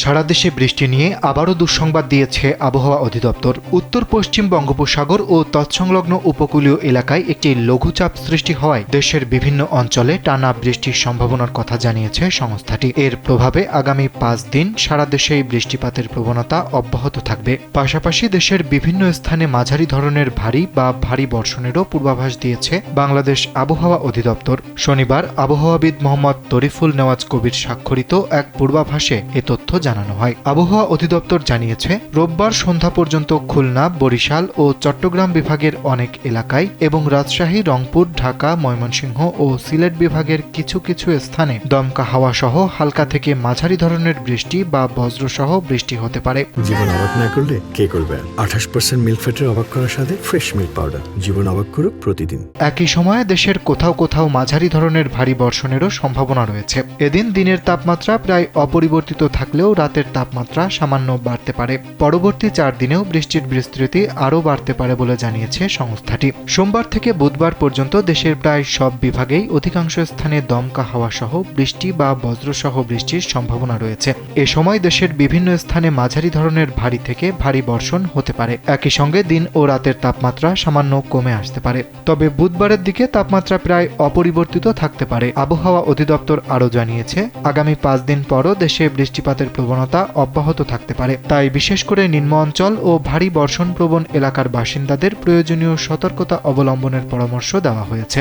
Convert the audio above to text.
সারা দেশে বৃষ্টি নিয়ে আবারও দুঃসংবাদ দিয়েছে আবহাওয়া অধিদপ্তর। উত্তর পশ্চিম বঙ্গোপসাগর ও তৎসংলগ্ন উপকূলীয় এলাকায় একটি লঘুচাপ সৃষ্টি হওয়ায় দেশের বিভিন্ন অঞ্চলে টানা বৃষ্টির সম্ভাবনার কথা জানিয়েছে সংস্থাটি। এর প্রভাবে আগামী 5 দিন সারা দেশেই বৃষ্টিপাতের প্রবণতা অব্যাহত থাকবে। পাশাপাশি দেশের বিভিন্ন স্থানে মাঝারি ধরনের ভারী বা ভারী বর্ষণেরও পূর্বাভাস দিয়েছে বাংলাদেশ আবহাওয়া অধিদপ্তর। শনিবার আবহাওয়াবিদ মোহাম্মদ তরিফুল নেওয়াজ কবির স্বাক্ষরিত এক পূর্বাভাসে এ তথ্য জানানো হয়। আবহাওয়া অধিদপ্তর জানিয়েছে, রোববার সন্ধ্যা পর্যন্ত খুলনা, বরিশাল ও চট্টগ্রাম বিভাগের অনেক এলাকায় এবং রাজশাহী, রংপুর, ঢাকা, ময়মনসিংহ ও সিলেট বিভাগের কিছু কিছু স্থানে দমকা হাওয়া সহ হালকা থেকে মাঝারি ধরনের বৃষ্টি বা বজ্রসহ বৃষ্টি হতে পারে। জীবন অবাক না করলে কে করবে? 28% মিল্ক ফ্যাটের অবাক করার সাথে ফ্রেশ মিল্ক পাউডার। জীবন অবাক করুক প্রতিদিন। একই সময়ে দেশের কোথাও কোথাও মাঝারি ধরনের ভারী বর্ষণেরও সম্ভাবনা রয়েছে। এদিন দিনের তাপমাত্রা প্রায় অপরিবর্তিত থাকলেও রাতের তাপমাত্রা সামান্য বাড়তে পারে। পরবর্তী 4 দিনেও বৃষ্টির বিস্তৃতি আরও বাড়তে পারে বলে জানিয়েছে সংস্থাটি। সোমবার থেকে বুধবার পর্যন্ত দেশের প্রায় সব বিভাগেই অধিকাংশ স্থানে দমকা হাওয়া সহ বৃষ্টি বা বজ্রসহ বৃষ্টির সম্ভাবনা রয়েছে। এ সময় দেশের বিভিন্ন স্থানে মাঝারি ধরনের ভারী থেকে ভারী বর্ষণ হতে পারে। একই সঙ্গে দিন ও রাতের তাপমাত্রা সামান্য কমে আসতে পারে। তবে বুধবারের দিকে তাপমাত্রা প্রায় অপরিবর্তিত থাকতে পারে। আবহাওয়া অধিদপ্তর আরও জানিয়েছে, আগামী 5 দিন পরও দেশে বৃষ্টিপাতের প্রবণতা অব্যাহত থাকতে পারে। তাই বিশেষ করে নিম্ন অঞ্চল ও ভারী বর্ষণপ্রবণ এলাকার বাসিন্দাদের প্রয়োজনীয় সতর্কতা অবলম্বনের পরামর্শ দেওয়া হয়েছে।